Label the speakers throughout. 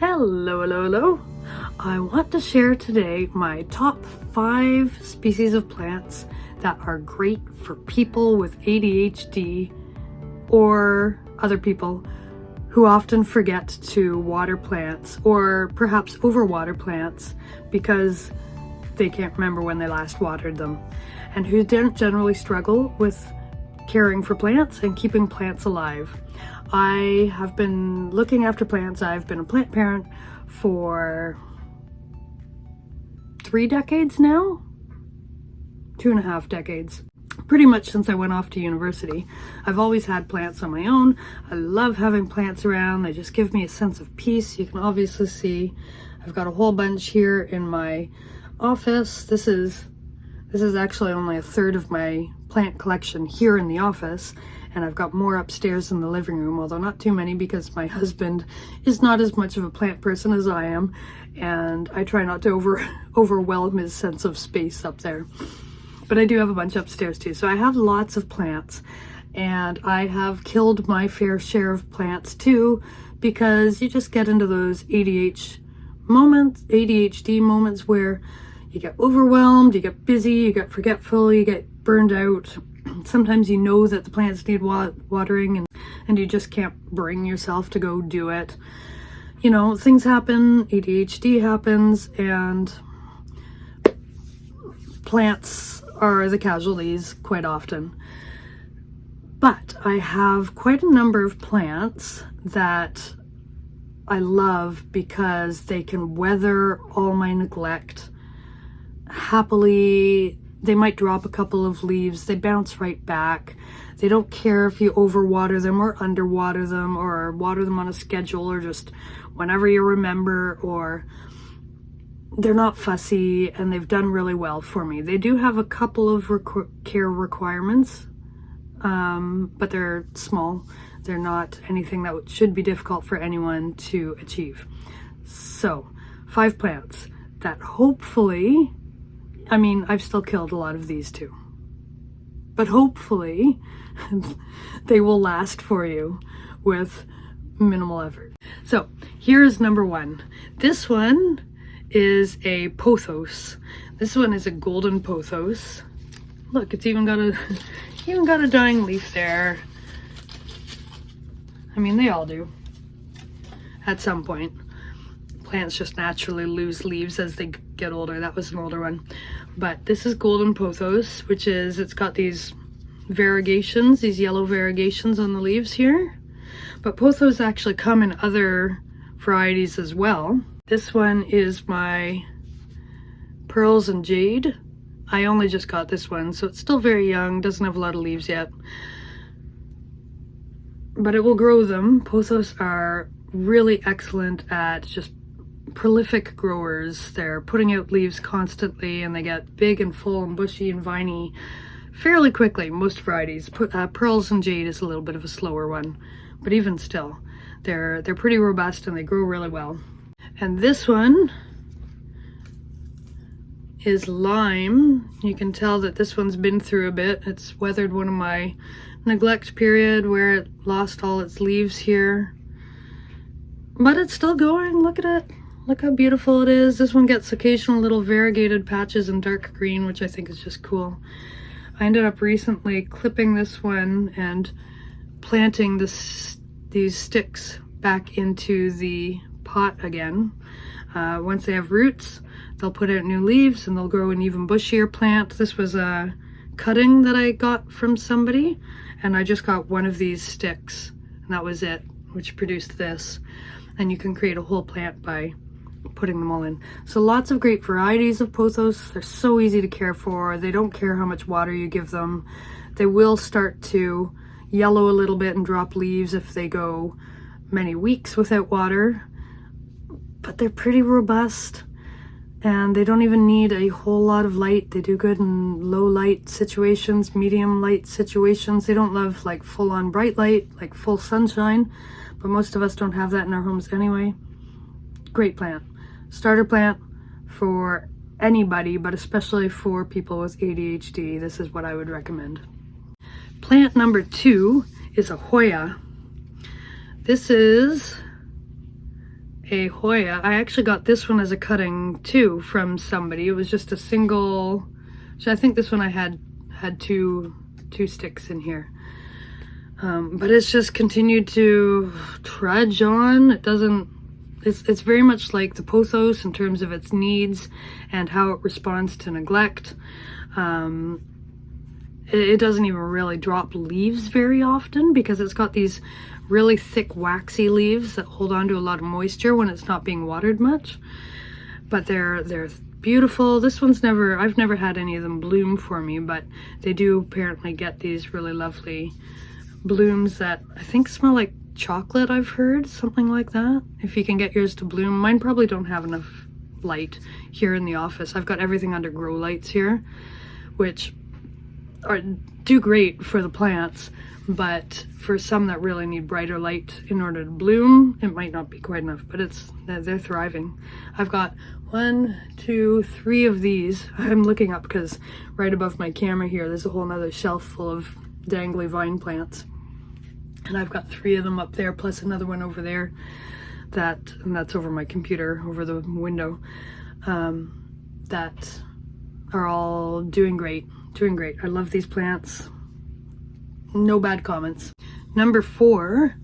Speaker 1: Hello. I want to share today my top 5 species of plants that are great for people with ADHD or other people who often forget to water plants or perhaps overwater plants because they can't remember when they last watered them, and who generally struggle with caring for plants and keeping plants alive. I have been looking after plants. I've been a plant parent for 3 decades now, 2.5 decades, pretty much since I went off to university. I've always had plants on my own. I love having plants around. They just give me a sense of peace. You can obviously see I've got a whole bunch here in my office. This is actually only a third of my plant collection here in the office, and I've got more upstairs in the living room, although not too many because my husband is not as much of a plant person as I am, and I try not to overwhelm his sense of space up there. But I do have a bunch upstairs too, so I have lots of plants, and I have killed my fair share of plants too, because you just get into those ADHD moments where you get overwhelmed, you get busy, you get forgetful, you get burned out. Sometimes you know that the plants need watering and you just can't bring yourself to go do it. You know, things happen, ADHD happens, and plants are the casualties quite often. But I have quite a number of plants that I love because they can weather all my neglect happily. They might drop a couple of leaves, they bounce right back. They don't care if you overwater them or underwater them or water them on a schedule or just whenever you remember, or they're not fussy, and they've done really well for me. They do have a couple of care requirements, but they're small. They're not anything that should be difficult for anyone to achieve. So 5 plants that hopefully, I mean, I've still killed a lot of these too, but hopefully they will last for you with minimal effort. So here's number 1. This one is a pothos. This one is a golden pothos. Look, it's even got a dying leaf there. I mean, they all do at some point. Plants just naturally lose leaves as they get older. That was an older one. But this is golden pothos, which is, it's got these variegations, these yellow variegations on the leaves here. But pothos actually come in other varieties as well. This one is my pearls and jade. I only just got this one, so it's still very young, doesn't have a lot of leaves yet. But it will grow them. Pothos are really excellent at just prolific growers. They're putting out leaves constantly, and they get big and full and bushy and viney fairly quickly, most varieties. Pearls and jade is a little bit of a slower one, but even still, they're pretty robust and they grow really well. And this one is lime. You can tell that this one's been through a bit. It's weathered one of my neglect period where it lost all its leaves here, but it's still going. Look at it. Look how beautiful it is. This one gets occasional little variegated patches in dark green, which I think is just cool. I ended up recently clipping this one and planting these sticks back into the pot again. Once they have roots, they'll put out new leaves and they'll grow an even bushier plant. This was a cutting that I got from somebody, and I just got one of these sticks, and that was it, which produced this. And you can create a whole plant by putting them all in. So lots of great varieties of pothos. They're so easy to care for. They don't care how much water you give them. They will start to yellow a little bit and drop leaves if they go many weeks without water, but they're pretty robust, and they don't even need a whole lot of light. They do good in low light situations, medium light situations. They don't love like full on bright light, like full sunshine, but most of us don't have that in our homes anyway. Great plant. Starter plant for anybody, but especially for people with ADHD. This is what I would recommend. Plant number 2 is a Hoya. This is a Hoya. I actually got this one as a cutting too from somebody. It was just a single, so I think this one I had two sticks in here. But it's just continued to trudge on. It doesn't, it's very much like the pothos in terms of its needs and how it responds to neglect. It doesn't even really drop leaves very often because it's got these really thick waxy leaves that hold on to a lot of moisture when it's not being watered much. But they're beautiful. This one's I've never had any of them bloom for me, but they do apparently get these really lovely blooms that I think smell like chocolate, I've heard, something like that. If you can get yours to bloom. Mine probably don't have enough light here in the office. I've got everything under grow lights here, which do great for the plants, but for some that really need brighter light in order to bloom, it might not be quite enough, but they're thriving. I've got 1, 2, 3 of these. I'm looking up because right above my camera here, there's a whole nother shelf full of dangly vine plants. And I've got 3 of them up there, plus another one over there. And that's over my computer, over the window. That are all doing great. I love these plants. No bad comments. Number 4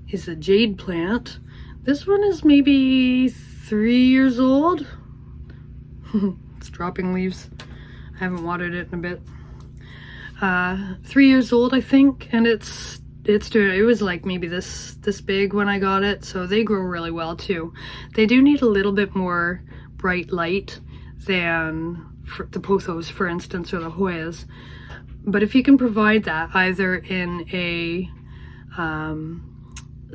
Speaker 1: is a jade plant. This one is maybe 3 years old. It's dropping leaves. I haven't watered it in a bit. 3 years old, I think, and it was like maybe this big when I got it, so they grow really well too. They do need a little bit more bright light than the pothos, for instance, or the Hoyas. But if you can provide that either in a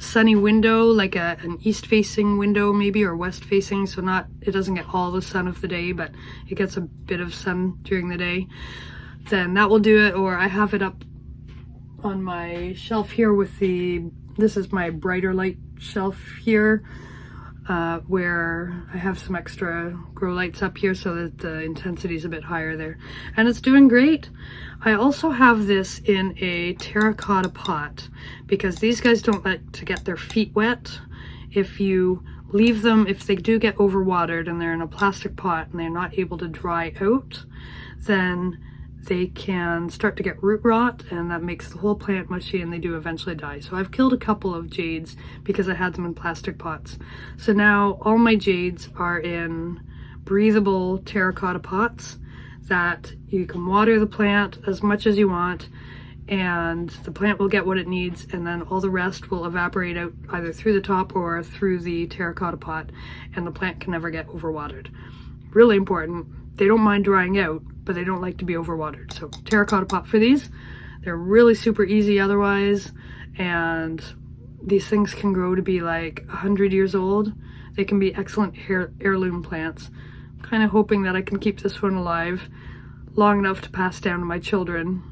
Speaker 1: sunny window, like an east-facing window maybe, or west-facing, so it doesn't get all the sun of the day, but it gets a bit of sun during the day, then that will do it. Or I have it up on my shelf here with this is my brighter light shelf here, where I have some extra grow lights up here so that the intensity is a bit higher there, and it's doing great. I also have this in a terracotta pot because these guys don't like to get their feet wet. If you leave them, if they do get overwatered and they're in a plastic pot and they're not able to dry out, then they can start to get root rot, and that makes the whole plant mushy, and they do eventually die. So I've killed a couple of jades because I had them in plastic pots. So now all my jades are in breathable terracotta pots that you can water the plant as much as you want, and the plant will get what it needs, and then all the rest will evaporate out either through the top or through the terracotta pot, and the plant can never get overwatered. Really important. They don't mind drying out, but they don't like to be overwatered. So terracotta pot for these. They're really super easy otherwise, and these things can grow to be like 100 years old. They can be excellent heirloom plants. I'm kind of hoping that I can keep this one alive long enough to pass down to my children,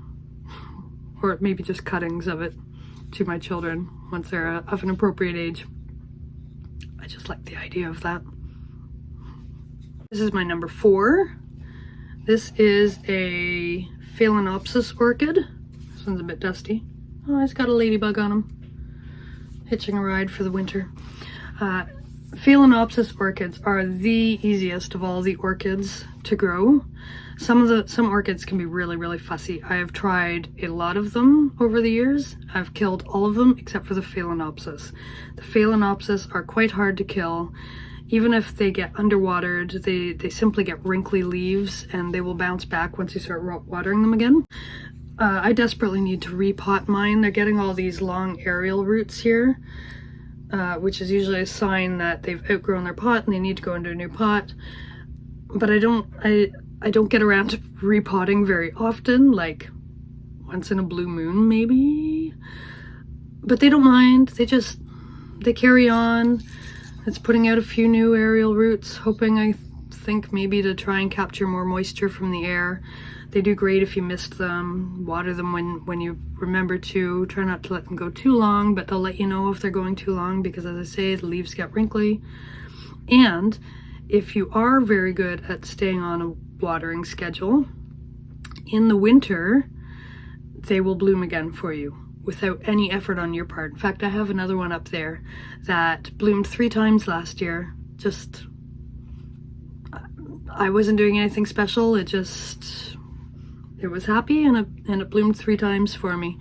Speaker 1: or maybe just cuttings of it to my children once they're of an appropriate age. I just like the idea of that. This is my number 4. This is a Phalaenopsis orchid. This one's a bit dusty. Oh, it's got a ladybug on him. Hitching a ride for the winter. Phalaenopsis orchids are the easiest of all the orchids to grow. Some orchids can be really, really fussy. I have tried a lot of them over the years. I've killed all of them except for the Phalaenopsis. The Phalaenopsis are quite hard to kill. Even if they get underwatered, they simply get wrinkly leaves, and they will bounce back once you start watering them again. I desperately need to repot mine. They're getting all these long aerial roots here, which is usually a sign that they've outgrown their pot and they need to go into a new pot. But I don't get around to repotting very often, like once in a blue moon maybe. But they don't mind. They carry on. It's putting out a few new aerial roots, hoping, I think, maybe to try and capture more moisture from the air. They do great if you mist them. Water them when you remember to. Try not to let them go too long, but they'll let you know if they're going too long because, as I say, the leaves get wrinkly. And if you are very good at staying on a watering schedule, in the winter, they will bloom again for you. without any effort on your part. In fact, I have another one up there that bloomed 3 times last year. Just, I wasn't doing anything special. It was happy, and it bloomed 3 times for me.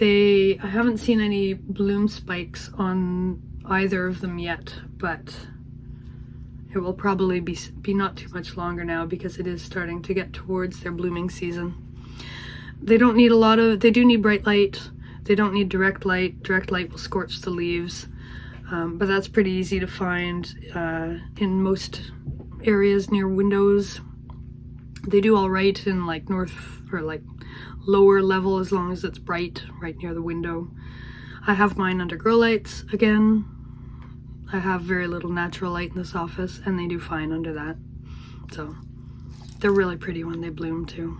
Speaker 1: I haven't seen any bloom spikes on either of them yet, but it will probably be not too much longer now, because it is starting to get towards their blooming season. They don't need they do need bright light. They don't need direct light. Direct light will scorch the leaves, but that's pretty easy to find in most areas near windows. They do all right in like north or like lower level, as long as it's bright right near the window. I have mine under grow lights again. I have very little natural light in this office, and they do fine under that. So they're really pretty when they bloom too.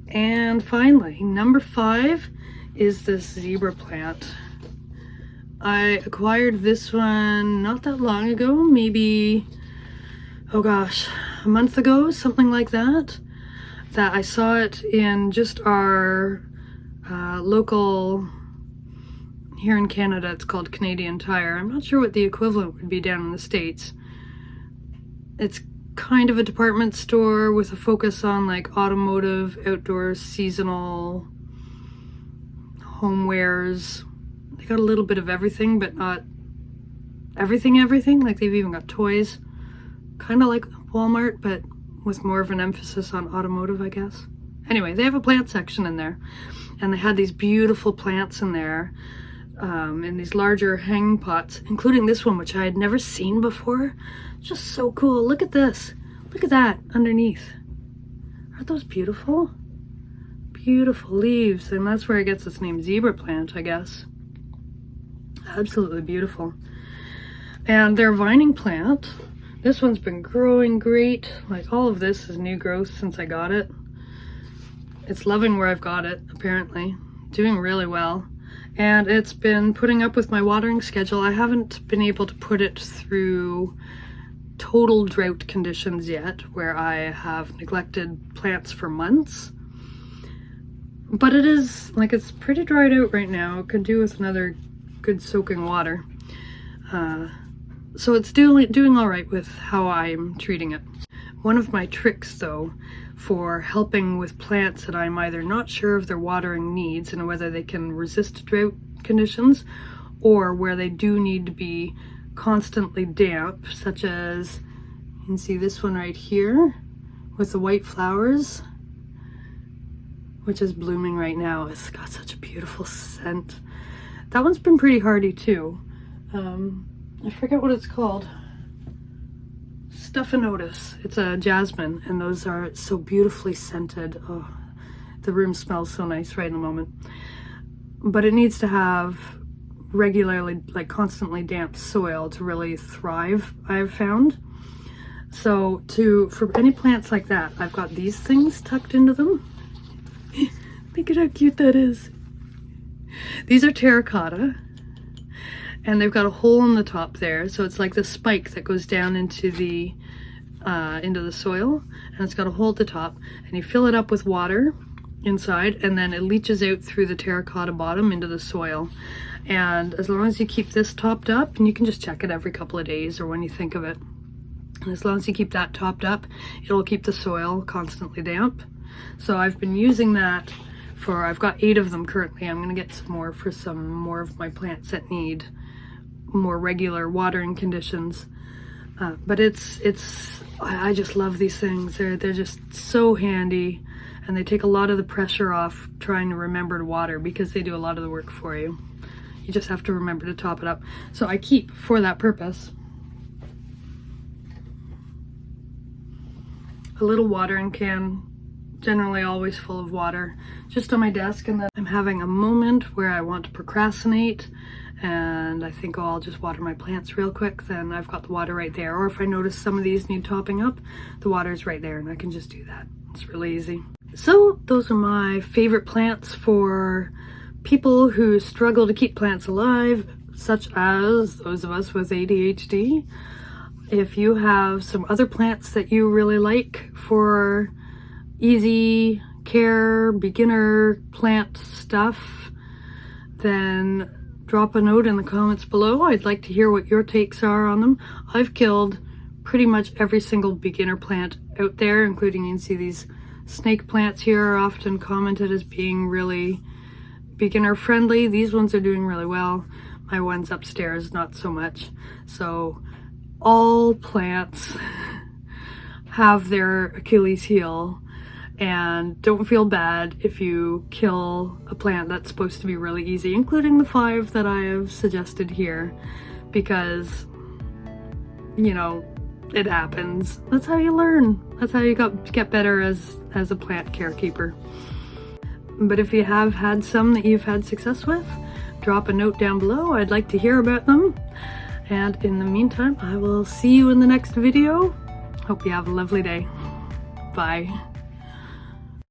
Speaker 1: And finally, number 5 is this zebra plant. I acquired this one not that long ago, maybe, oh gosh, a month ago, something like that. That I saw it in just our local, here in Canada, it's called Canadian Tire. I'm not sure what the equivalent would be down in the States. It's kind of a department store with a focus on like automotive, outdoor, seasonal, homewares. They got a little bit of everything, but not everything. Like they've even got toys. Kind of like Walmart, but with more of an emphasis on automotive, I guess. Anyway, they have a plant section in there, and they had these beautiful plants in there, in these larger hanging pots, including this one, which I had never seen before. Just so cool. Look at this. Look at that underneath. Aren't those beautiful? Beautiful leaves, and that's where it gets its name, zebra plant, I guess. Absolutely beautiful. And their vining plant, this one's been growing great. Like all of this is new growth since I got it. It's loving where I've got it, apparently. Doing really well. And it's been putting up with my watering schedule. I haven't been able to put it through total drought conditions yet, where I have neglected plants for months. But it is, like, it's pretty dried out right now. It could do with another good soaking water. So it's doing all right with how I'm treating it. One of my tricks, though, for helping with plants that I'm either not sure of their watering needs and whether they can resist drought conditions, or where they do need to be constantly damp, such as, you can see this one right here with the white flowers, which is blooming right now. It's got such a beautiful scent. That one's been pretty hardy too. I forget what it's called. Stephanotis. It's a jasmine, and those are so beautifully scented. Oh, the room smells so nice right in the moment. But it needs to have regularly, like constantly damp soil to really thrive, I've found. So for any plants like that, I've got these things tucked into them. Look at how cute that is. These are terracotta, and they've got a hole in the top there, so it's like the spike that goes down into the soil, and it's got a hole at the top, and you fill it up with water inside, and then it leaches out through the terracotta bottom into the soil. And as long as you keep this topped up, and you can just check it every couple of days or when you think of it, and as long as you keep that topped up, it'll keep the soil constantly damp. So I've been using that for, I've got 8 of them currently. I'm going to get some more for some more of my plants that need more regular watering conditions. But I just love these things. They're just so handy, and they take a lot of the pressure off trying to remember to water, because they do a lot of the work for you. You just have to remember to top it up. So I keep, for that purpose, a little watering can, generally always full of water, just on my desk. And then I'm having a moment where I want to procrastinate, and I think, oh, I'll just water my plants real quick, then I've got the water right there. Or if I notice some of these need topping up, the water's right there, and I can just do that. It's really easy. So those are my favorite plants for people who struggle to keep plants alive, such as those of us with ADHD. If you have some other plants that you really like for easy care, beginner plant stuff, then drop a note in the comments below. I'd like to hear what your takes are on them. I've killed pretty much every single beginner plant out there, including, you can see these snake plants here are often commented as being really beginner friendly. These ones are doing really well. My ones upstairs, not so much. So all plants have their Achilles heel, and don't feel bad if you kill a plant that's supposed to be really easy, including the 5 that I have suggested here, because, you know, it happens. That's how you learn. That's how you get better as a plant carekeeper. But if you have had some that you've had success with, drop a note down below. I'd like to hear about them. And in the meantime, I will see you in the next video. Hope you have a lovely day. Bye.